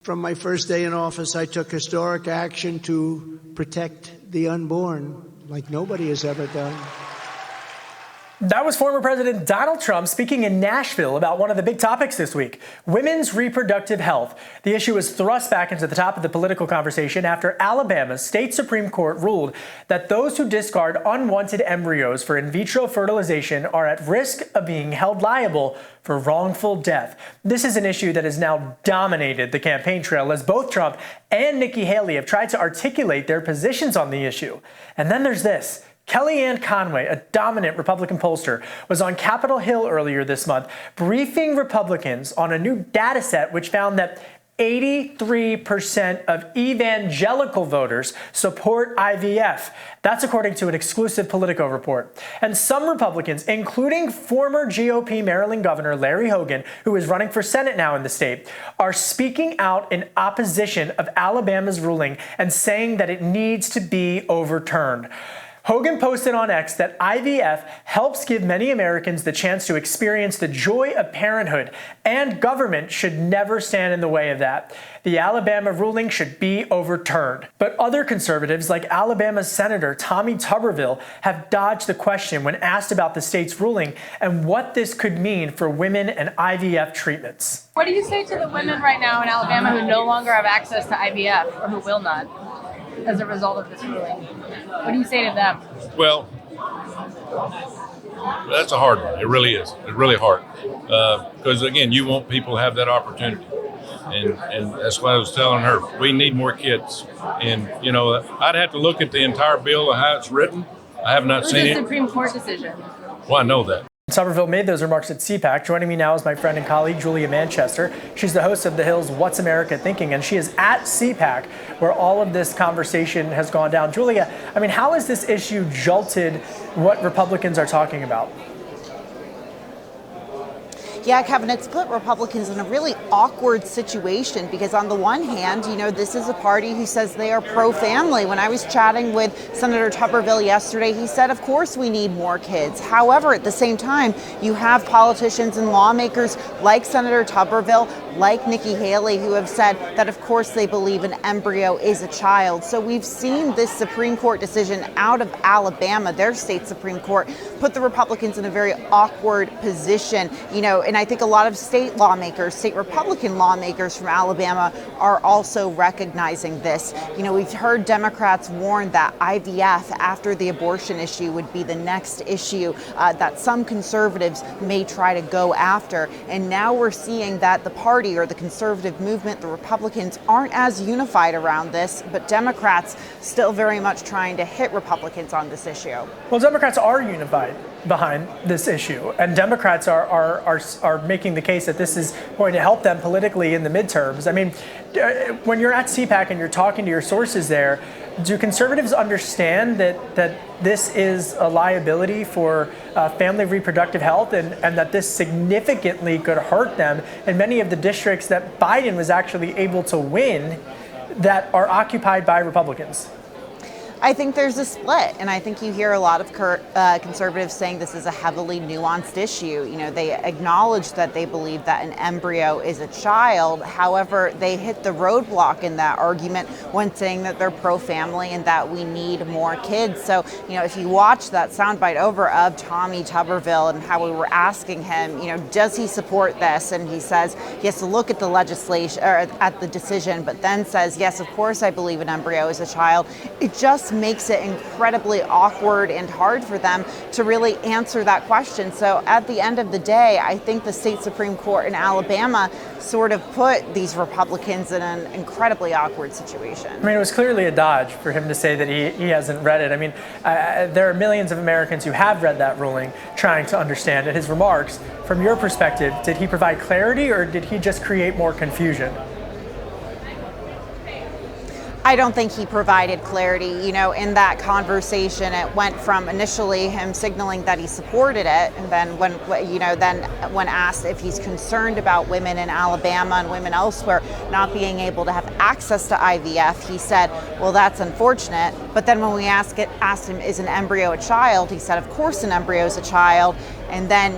From my first day in office, I took historic action to protect the unborn like nobody has ever done. That was former President Donald Trump speaking in Nashville about one of the big topics this week, women's reproductive health. The issue was thrust back into the top of the political conversation after Alabama's state Supreme Court ruled that those who discard unwanted embryos for in vitro fertilization are at risk of being held liable for wrongful death. This is an issue that has now dominated the campaign trail as both Trump and Nikki Haley have tried to articulate their positions on the issue. And then there's this. Kellyanne Conway, a dominant Republican pollster, was on Capitol Hill earlier this month, briefing Republicans on a new data set which found that 83% of evangelical voters support IVF. That's according to an exclusive Politico report. And some Republicans, including former GOP Maryland Governor Larry Hogan, who is running for Senate now in the state, are speaking out in opposition of Alabama's ruling and saying that it needs to be overturned. Hogan posted on X that IVF helps give many Americans the chance to experience the joy of parenthood, and government should never stand in the way of that. The Alabama ruling should be overturned. But other conservatives, like Alabama's Senator Tommy Tuberville, have dodged the question when asked about the state's ruling and what this could mean for women and IVF treatments. What do you say to the women right now in Alabama who no longer have access to IVF or who will not as a result of this ruling? What do you say to them? Well, that's a hard one. It really is. It's really hard. Because, again, you want people to have that opportunity. And that's what I was telling her. We need more kids. And, you know, I'd have to look at the entire bill of how it's written. I have not seen it. It was a Supreme Court decision. Well, I know that. Tuberville made those remarks at CPAC. Joining me now is my friend and colleague, Julia Manchester. She's the host of The Hill's What's America Thinking, and she is at CPAC, where all of this conversation has gone down. Julia, I mean, how has this issue jolted what Republicans are talking about? Yeah, Kevin, it's put Republicans in a really awkward situation because on the one hand, you know, this is a party who says they are pro-family. When I was chatting with Senator Tuberville yesterday, he said, of course, we need more kids. However, at the same time, you have politicians and lawmakers like Senator Tuberville, like Nikki Haley, who have said that, of course, they believe an embryo is a child. So we've seen this Supreme Court decision out of Alabama, their state Supreme Court, put the Republicans in a very awkward position, you know, and I think a lot of state lawmakers, state Republican lawmakers from Alabama are also recognizing this. You know, we've heard Democrats warn that IVF after the abortion issue would be the next issue that some conservatives may try to go after. And now we're seeing that the party or the conservative movement, the Republicans, aren't as unified around this, but Democrats still very much trying to hit Republicans on this issue. Well, Democrats are unified behind this issue, and Democrats are making the case that this is going to help them politically in the midterms. I mean, when you're at CPAC and you're talking to your sources there, do conservatives understand that this is a liability for family reproductive health and that this significantly could hurt them in many of the districts that Biden was actually able to win that are occupied by Republicans? I think there's a split, and I think you hear a lot of conservatives saying this is a heavily nuanced issue. You know, they acknowledge that they believe that an embryo is a child. However, they hit the roadblock in that argument when saying that they're pro-family and that we need more kids. So, you know, if you watch that soundbite over of Tommy Tuberville and how we were asking him, you know, does he support this? And he says he has to look at the legislation or at the decision, but then says, yes, of course, I believe an embryo is a child. It just makes it incredibly awkward and hard for them to really answer that question. So at the end of the day, I think the state Supreme Court in Alabama sort of put these Republicans in an incredibly awkward situation. I mean, it was clearly a dodge for him to say that he hasn't read it. I mean, there are millions of Americans who have read that ruling trying to understand it. His remarks, from your perspective, did he provide clarity or did he just create more confusion? I don't think he provided clarity. You know, in that conversation, it went from initially him signaling that he supported it, and then when asked if he's concerned about women in Alabama and women elsewhere not being able to have access to IVF, he said, well, that's unfortunate. But then when we asked him, is an embryo a child? He said, of course an embryo is a child. and then,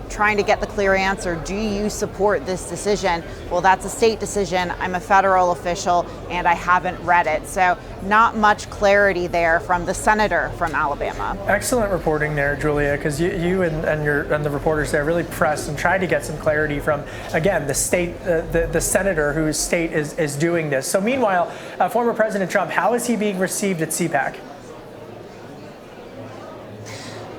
trying to get the clear answer, do you support this decision? Well, that's a state decision. I'm a federal official and I haven't read it. So not much clarity there from the senator from Alabama. Excellent reporting there, Julia, because you and the reporters there really pressed and tried to get some clarity from, again, the state, the senator whose state is doing this. So meanwhile, former President Trump, how is he being received at CPAC?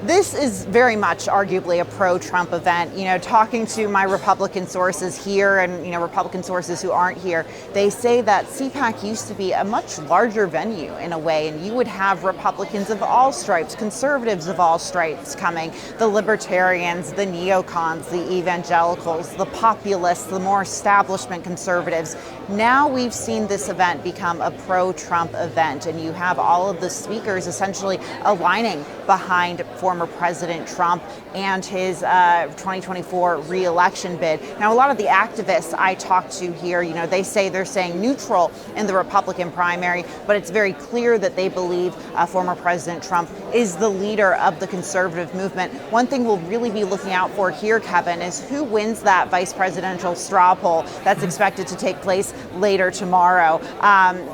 This is very much arguably a pro-Trump event. Talking to my Republican sources here and, Republican sources who aren't here, they say that CPAC used to be a much larger venue in a way, and you would have Republicans of all stripes, conservatives of all stripes coming, the libertarians, the neocons, the evangelicals, the populists, the more establishment conservatives. Now we've seen this event become a pro-Trump event, and you have all of the speakers essentially aligning behind former President Trump and his 2024 re-election bid. Now, a lot of the activists I talked to here, they're saying neutral in the Republican primary, but it's very clear that they believe former President Trump is the leader of the conservative movement. One thing we'll really be looking out for here, Kevin, is who wins that vice presidential straw poll that's expected to take place later tomorrow.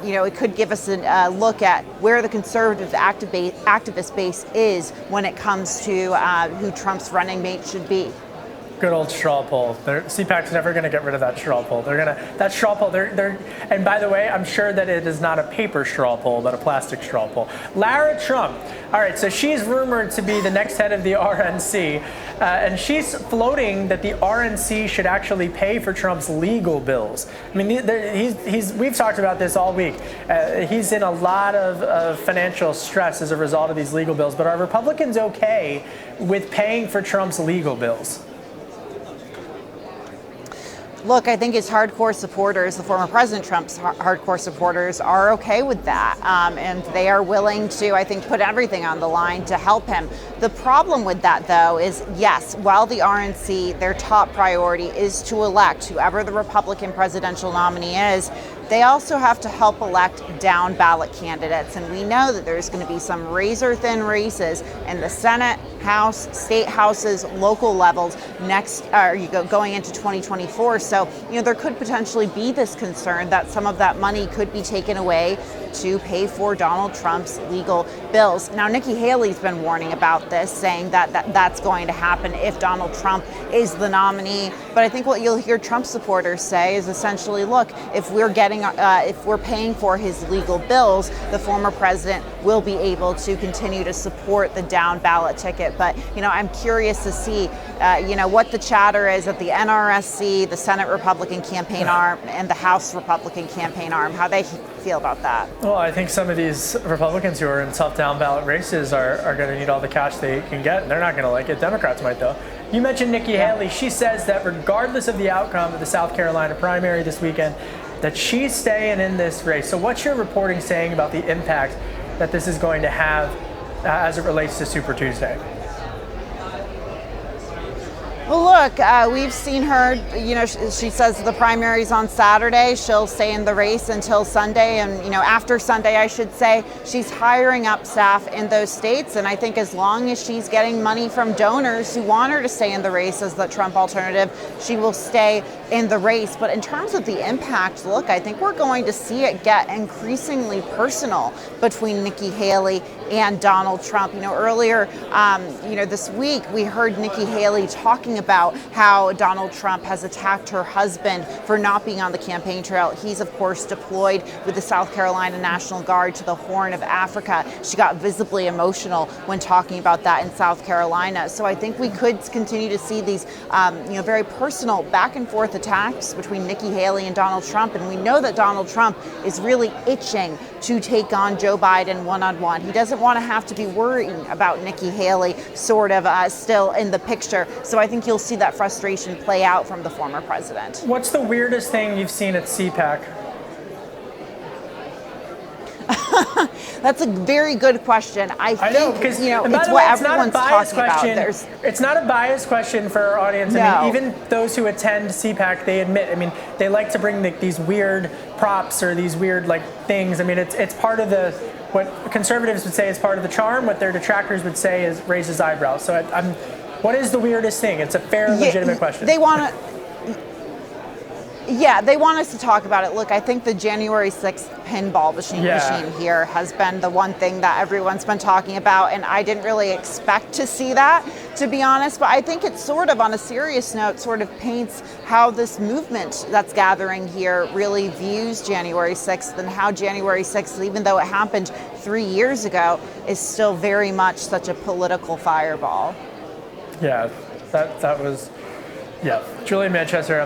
It could give us a look at where the conservative activist base is when it comes to who Trump's running mate should be. Good old straw poll. CPAC's never going to get rid of that straw poll. That straw poll. And by the way, I'm sure that it is not a paper straw poll, but a plastic straw poll. Lara Trump. All right, so she's rumored to be the next head of the RNC, and she's floating that the RNC should actually pay for Trump's legal bills. I mean, we've talked about this all week. He's in a lot of financial stress as a result of these legal bills. But are Republicans okay with paying for Trump's legal bills? Look, I think his hardcore supporters, the former President Trump's hardcore supporters, are okay with that. And they are willing to, I think, put everything on the line to help him. The problem with that, though, is yes, while the RNC, their top priority is to elect whoever the Republican presidential nominee is, they also have to help elect down ballot candidates. And we know that there's going to be some razor thin races in the Senate, House, state houses, local levels going into 2024. So, there could potentially be this concern that some of that money could be taken away to pay for Donald Trump's legal bills. Now, Nikki Haley's been warning about this, saying that's going to happen if Donald Trump is the nominee. But I think what you'll hear Trump supporters say is essentially, look, if we're paying for his legal bills, the former president will be able to continue to support the down ballot ticket. But, I'm curious to see, what the chatter is at the NRSC, the Senate Republican campaign arm, and the House Republican campaign arm, how they feel about that. Well, I think some of these Republicans who are in tough down ballot races are going to need all the cash they can get, and they're not going to like it. Democrats might, though. You mentioned Nikki Haley. She says that regardless of the outcome of the South Carolina primary this weekend, that she's staying in this race. So what's your reporting saying about the impact that this is going to have as it relates to Super Tuesday? Well, look, we've seen her, she says the primary's on Saturday. She'll stay in the race until Sunday. And, after Sunday, I should say, she's hiring up staff in those states. And I think as long as she's getting money from donors who want her to stay in the race as the Trump alternative, she will stay in the race. But in terms of the impact, look, I think we're going to see it get increasingly personal between Nikki Haley and Donald Trump. Earlier, this week, we heard Nikki Haley talking about how Donald Trump has attacked her husband for not being on the campaign trail. He's, of course, deployed with the South Carolina National Guard to the Horn of Africa. She got visibly emotional when talking about that in South Carolina. So I think we could continue to see these, very personal back and forth attacks between Nikki Haley and Donald Trump. And we know that Donald Trump is really itching to take on Joe Biden one-on-one. He doesn't want to have to be worrying about Nikki Haley sort of still in the picture. So I think you'll see that frustration play out from the former president. What's the weirdest thing you've seen at CPAC? That's a very good question. I know, think, because it's what everyone's talking about. It's not a biased question for our audience. No. I mean, even those who attend CPAC, they admit, they like to bring these weird props or these weird things. It's part of what conservatives would say is part of the charm. What their detractors would say is raises eyebrows. So What is the weirdest thing? It's a fair and legitimate question. They want to. Yeah, they want us to talk about it. Look, I think the January 6th pinball machine here has been the one thing that everyone's been talking about, and I didn't really expect to see that, to be honest. But I think it's sort of, on a serious note, sort of paints how this movement that's gathering here really views January 6th, and how January 6th, even though it happened 3 years ago, is still very much such a political fireball. Yeah, that was... Yeah, Julia in Manchester,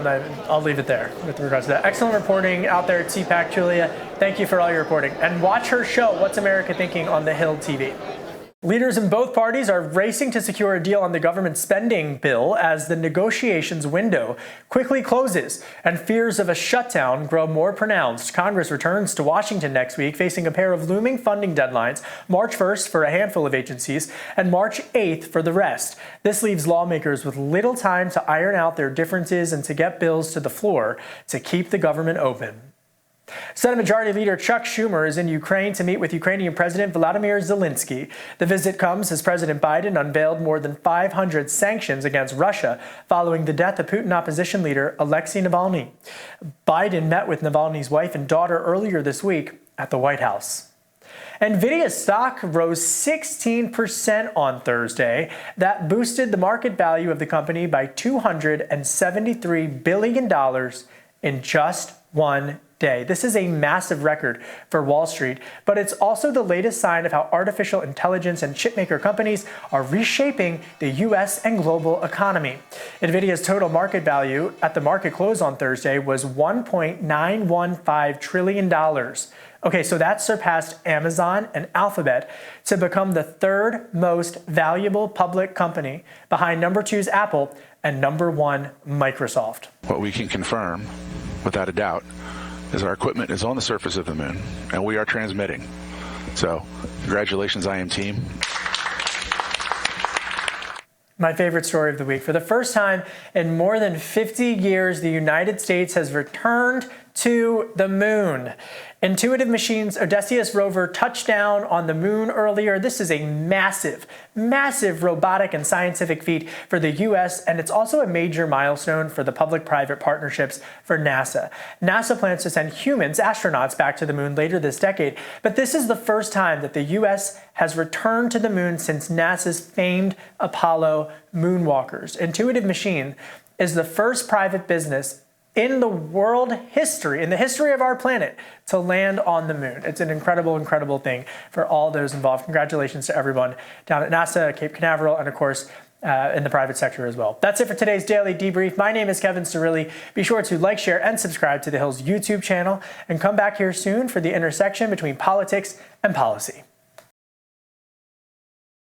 I'll leave it there with regards to that. Excellent reporting out there at CPAC, Julia. Thank you for all your reporting. And watch her show, What's America Thinking, on The Hill TV. Leaders in both parties are racing to secure a deal on the government spending bill as the negotiations window quickly closes and fears of a shutdown grow more pronounced. Congress returns to Washington next week, facing a pair of looming funding deadlines, March 1st for a handful of agencies and March 8th for the rest. This leaves lawmakers with little time to iron out their differences and to get bills to the floor to keep the government open. Senate Majority Leader Chuck Schumer is in Ukraine to meet with Ukrainian President Vladimir Zelensky. The visit comes as President Biden unveiled more than 500 sanctions against Russia following the death of Putin opposition leader Alexei Navalny. Biden met with Navalny's wife and daughter earlier this week at the White House. Nvidia stock rose 16% on Thursday. That boosted the market value of the company by $273 billion in just 1 day. This is a massive record for Wall Street, but it's also the latest sign of how artificial intelligence and chipmaker companies are reshaping the U.S. and global economy. Nvidia's total market value at the market close on Thursday was $1.915 trillion. Okay, so that surpassed Amazon and Alphabet to become the third most valuable public company behind number 2's Apple and number 1 Microsoft. What we can confirm, without a doubt, is our equipment is on the surface of the moon, and we are transmitting. So, congratulations, IM team. My favorite story of the week. For the first time in more than 50 years, the United States has returned to the moon. Intuitive Machines' Odysseus rover touched down on the moon earlier. This is a massive, massive robotic and scientific feat for the U.S., and it's also a major milestone for the public-private partnerships for NASA. NASA plans to send humans, astronauts, back to the moon later this decade, but this is the first time that the U.S. has returned to the moon since NASA's famed Apollo moonwalkers. Intuitive Machine is the first private business in the world history, in the history of our planet, to land on the moon. It's an incredible, incredible thing for all those involved. Congratulations to everyone down at NASA, Cape Canaveral, and of course, in the private sector as well. That's it for today's Daily Debrief. My name is Kevin Cirilli. Be sure to like, share, and subscribe to The Hill's YouTube channel, and come back here soon for the intersection between politics and policy.